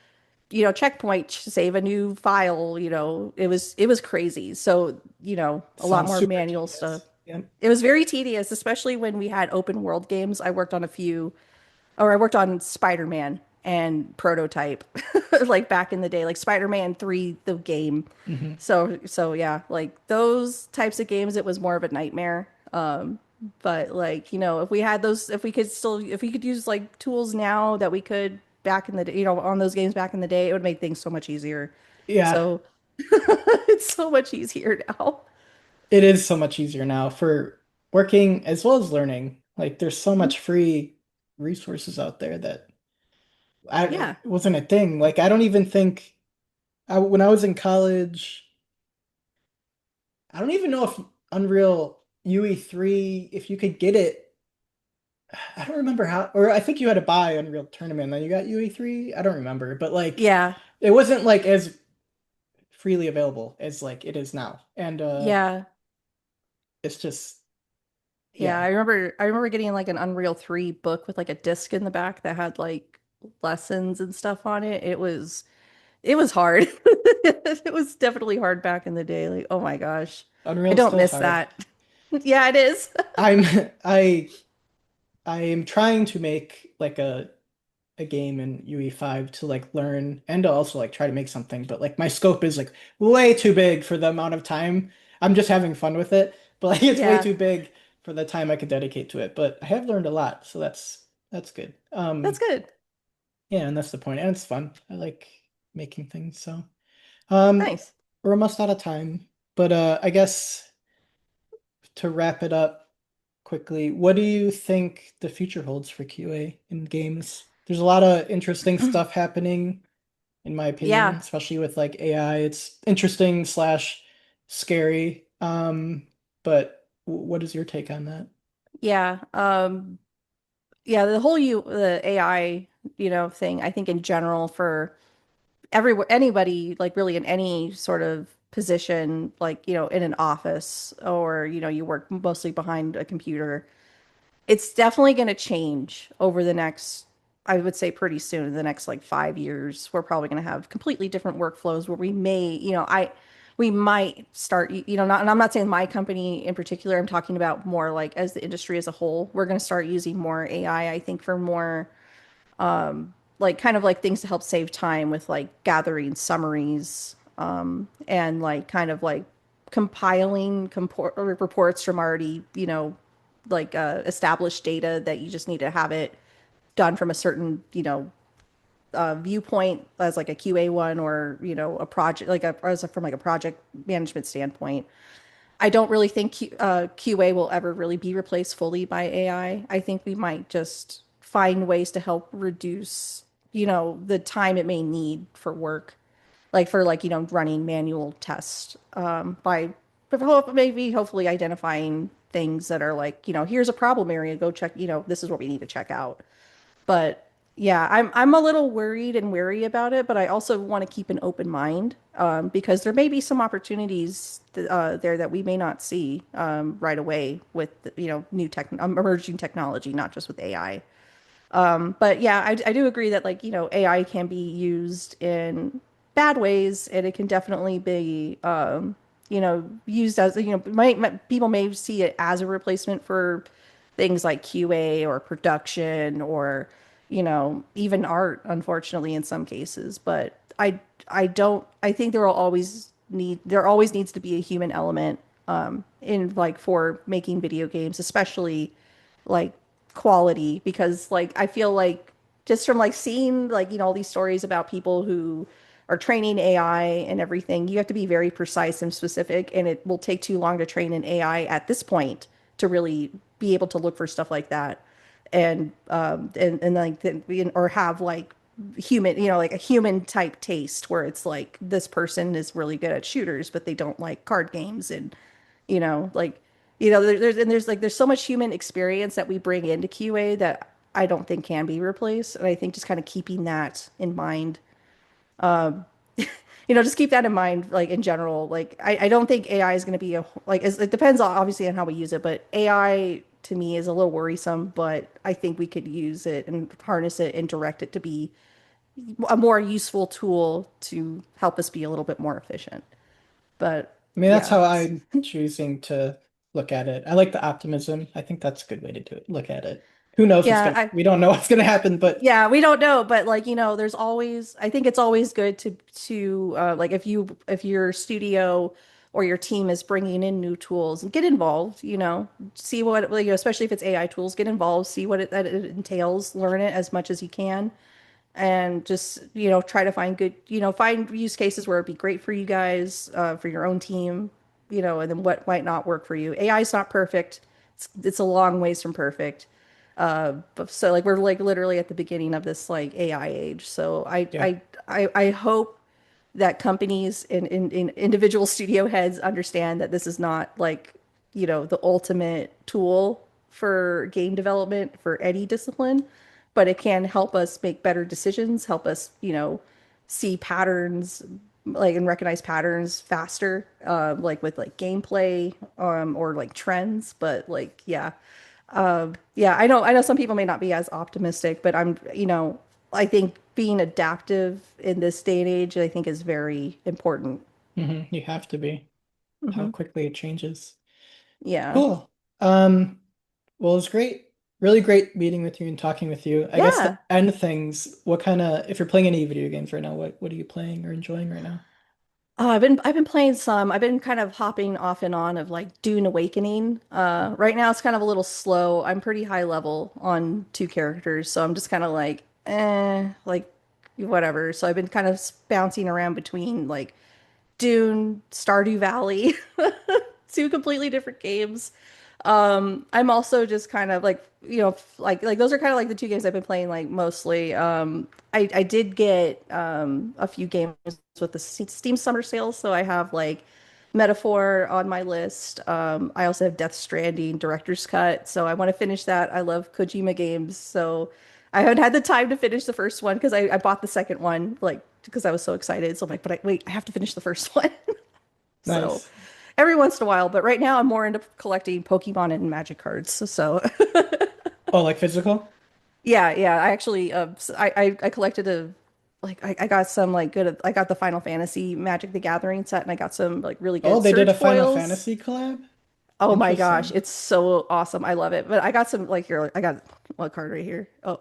checkpoint, save a new file. It was crazy. So, a lot Sounds more super manual stuff. tedious. Yep. It was very tedious, especially when we had open world games. I worked on Spider-Man and Prototype, like back in the day, like Spider-Man 3, the game. Hmm. So yeah, like those types of games, it was more of a nightmare. But like, if we had those, if we could use like tools now that we could back in the day, on those games back in the day, it would make things so much easier. Yeah, So it's so much easier now. it is so much easier now for working as well as learning. Like there's so Mhm. much free resources out there that Yeah. it wasn't a thing. Like I don't even think when I was in college, I don't even know if Unreal UE3, if you could get it. I don't remember how, or I think you had to buy Unreal Tournament, then you got UE3. I don't remember, but like Yeah. it wasn't like as freely available as like it is now. And Yeah. it's just Yeah, yeah, I remember getting like an Unreal 3 book with like a disc in the back that had like lessons and stuff on it. It was hard. It was definitely hard back in the day. Like, oh my gosh. I Unreal's don't still miss hard. that. Yeah, it is. I'm I am trying to make like a game in UE5 to like learn and to also like try to make something, but like my scope is like way too big for the amount of time. I'm just having fun with it, but like it's way Yeah, too big for the time I could dedicate to it. But I have learned a lot, so that's good. that's good. Yeah, and that's the point. And it's fun. I like making things, so um Nice. we're almost out of time. But I guess to wrap it up quickly, what do you think the future holds for QA in games? There's a lot of interesting stuff happening, in my opinion, Yeah. especially with like AI. It's interesting slash scary. But what is your take on that? Yeah. Yeah, the AI, thing, I think in general for anybody like really in any sort of position, like, in an office or, you work mostly behind a computer. It's definitely going to change over the next, I would say pretty soon, in the next like 5 years. We're probably going to have completely different workflows where we might start, not, and I'm not saying my company in particular, I'm talking about more like as the industry as a whole, we're going to start using more AI, I think, for more like kind of like things to help save time with like gathering summaries, and like kind of like compiling reports from already, like established data that you just need to have it done from a certain, viewpoint as like a QA one or, a project like from like a project management standpoint. I don't really think QA will ever really be replaced fully by AI. I think we might just find ways to help reduce, the time it may need for work, like for like, running manual tests, maybe hopefully identifying things that are like, here's a problem area, go check, this is what we need to check out. But yeah, I'm a little worried and wary about it, but I also want to keep an open mind, because there may be some opportunities there that we may not see right away with new emerging technology, not just with AI. But yeah, I do agree that like AI can be used in bad ways, and it can definitely be used as people may see it as a replacement for things like QA or production or even art, unfortunately, in some cases. But I don't I think there always needs to be a human element in like for making video games, especially like quality, because like I feel like just from like seeing like all these stories about people who are training AI and everything, you have to be very precise and specific, and it will take too long to train an AI at this point to really be able to look for stuff like that, and like or have like human, like a human type taste where it's like this person is really good at shooters but they don't like card games, and like there's so much human experience that we bring into QA that I don't think can be replaced. And I think just kind of keeping that in mind just keep that in mind, like in general. Like I don't think AI is going to be it depends obviously on how we use it, but AI to me is a little worrisome, but I think we could use it and harness it and direct it to be a more useful tool to help us be a little bit more efficient. But I mean, that's yeah. how I'm choosing to look at it. I like the optimism. I think that's a good way to do it. Look at it. Who knows what's Yeah, gonna, we don't know what's gonna happen, but yeah, we don't know, but like, there's always I think it's always good to like if your studio or your team is bringing in new tools and get involved, see what like, especially if it's AI tools, get involved, see what that it entails, learn it as much as you can and just try to find good find use cases where it'd be great for you guys for your own team, and then what might not work for you. AI is not perfect. It's a long ways from perfect. But so like we're like literally at the beginning of this like AI age, so i yeah. i I hope that companies and individual studio heads understand that this is not like, the ultimate tool for game development for any discipline, but it can help us make better decisions, help us, see patterns like and recognize patterns faster, like with like gameplay, or like trends. But like, yeah, yeah, I know some people may not be as optimistic, but I think being adaptive in this day and age, I think is very important. You have to be. How Hmm. quickly it changes. Yeah. Cool. Well, it's great. Really great meeting with you and talking with you. I guess to Yeah. end things, what kind of, if you're playing any video games right now, what are you playing or enjoying right now? I've been playing some. I've been kind of hopping off and on of like Dune Awakening. Right now it's kind of a little slow. I'm pretty high level on two characters, so I'm just kind of like, like whatever. So I've been kind of bouncing around between like Dune, Stardew Valley, two completely different games. I'm also just kind of like, like those are kind of like the two games I've been playing like mostly. I did get a few games with the Steam Summer Sales, so I have like Metaphor on my list. I also have Death Stranding Director's Cut, so I want to finish that. I love Kojima games, so I haven't had the time to finish the first one because I bought the second one like because I was so excited. So I'm like, but wait, I have to finish the first one. So Nice. every once in a while, but right now I'm more into collecting Pokemon and Magic cards. So Oh, like physical? yeah, yeah. I actually I collected I got some like good I got the Final Fantasy Magic the Gathering set and I got some like really Oh, good they did a Surge Final foils. Fantasy collab? Oh my gosh, Interesting. it's so awesome. I love it. But I got some like here I got one card right here. Oh,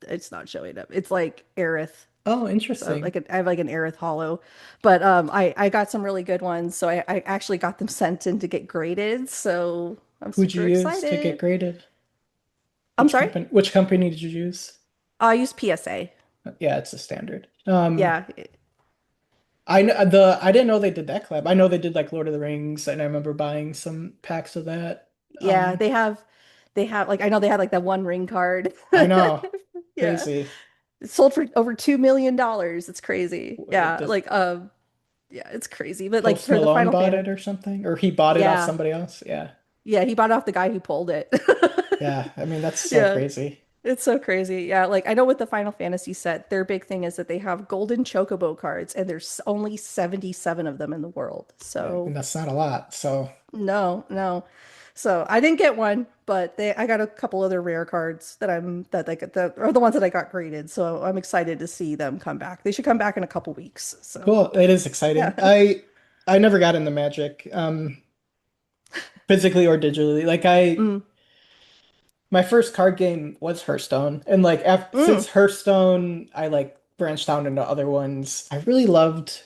it's not showing up. It's like Aerith. Oh, So interesting. I have like an Aerith Hollow, but I got some really good ones. So I actually got them sent in to get graded. So I'm Who'd you super use to get excited. graded? I'm sorry. Which company did you use? I use PSA. Yeah, it's a standard. Yeah, I didn't know they did that collab. I know they did like Lord of the Rings, and I remember buying some packs of that. yeah. They have like I know they had like that one ring card. I know, Yeah, crazy. it sold for over $2 million. It's crazy. Yeah, Does like yeah, it's crazy. But like Post for the Malone Final bought Fantasy, it or something, or he bought it off yeah, somebody else? Yeah, yeah, he bought it off the guy who pulled it. yeah. I mean, that's so Yeah. crazy. It's so crazy. Yeah, like I know with the Final Fantasy set, their big thing is that they have golden chocobo cards and there's only 77 of them in the world. I So, mean, that's not a lot. So no, no. So, I didn't get one, but I got a couple other rare cards that like the are the ones that I got graded. So, I'm excited to see them come back. They should come back in a couple weeks. So, cool. It is exciting. yeah. I never got into Magic, physically or digitally. Mm, My first card game was Hearthstone, and like mm, since Hearthstone, I like branched out into other ones. I really loved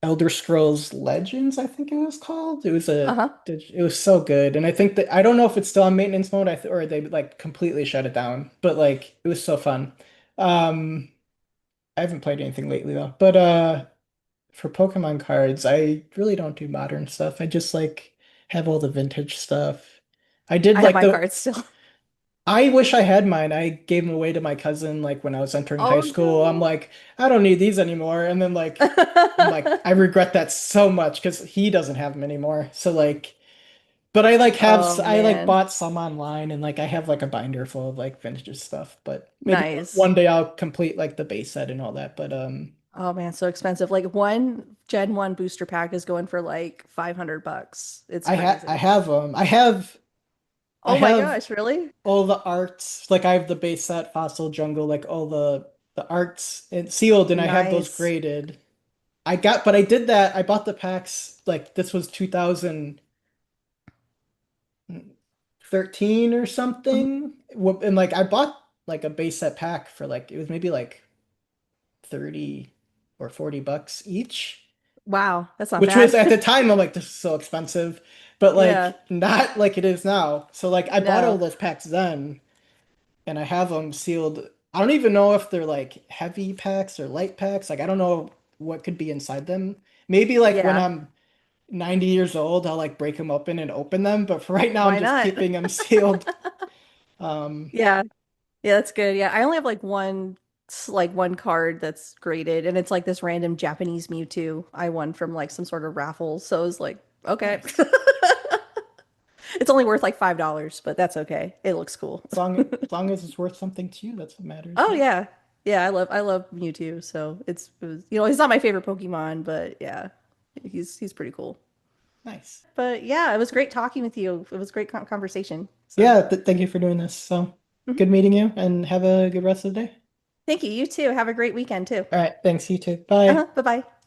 Elder Scrolls Legends, I think it was called. uh-huh. It was so good, and I think that I don't know if it's still on maintenance mode, or they like completely shut it down. But like it was so fun. Um, I haven't played anything lately though. But for Pokemon cards, I really don't do modern stuff. I just like have all the vintage stuff. I did I have like my the cards still. I wish I had mine. I gave them away to my cousin like when I was entering high Oh school. I'm no. like, I don't need these anymore. And then like I'm like, I regret that so much because he doesn't have them anymore. So like, but Oh I like man. bought some online and like I have like a binder full of like vintage stuff. But maybe Nice. one day I'll complete like the base set and all that. But Oh man, so expensive. Like one Gen 1 booster pack is going for like $500. It's I crazy. have I Oh my have gosh, really? all the arts. Like I have the base set, Fossil Jungle, like all the arts and sealed, and I have those Nice. graded. But I did that. I bought the packs like this was 2013 or Mhm. something. And like I bought like a base set pack for like it was maybe like 30 or $40 each. Wow, that's not Which bad. was at the time, I'm like, this is so expensive, but Yeah, like not like it is now. So like I bought all no. those packs then, and I have them sealed. I don't even know if they're like heavy packs or light packs. Like I don't know what could be inside them. Maybe like when Yeah, I'm 90 years old, I'll like break them open and open them. But for right now, I'm why just not? keeping them sealed. Um, Yeah, yeah, that's good. Yeah, I only have like one card that's graded, and it's like this random Japanese Mewtwo I won from like some sort of raffle. So I was like, okay. nice. It's only worth like $5, but that's okay. It looks cool. As long as it's worth something to you, that's what matters, Oh right? yeah. Yeah, I love Mewtwo, so it was he's not my favorite Pokemon, but yeah. He's pretty cool. Nice. But yeah, it was great talking with you. It was a great conversation. So, Yeah, th thank you for doing this. So mhm. good meeting you, and have a good rest of the day. Thank you. You too. Have a great weekend too. All right, thanks, you too. Bye. Bye-bye.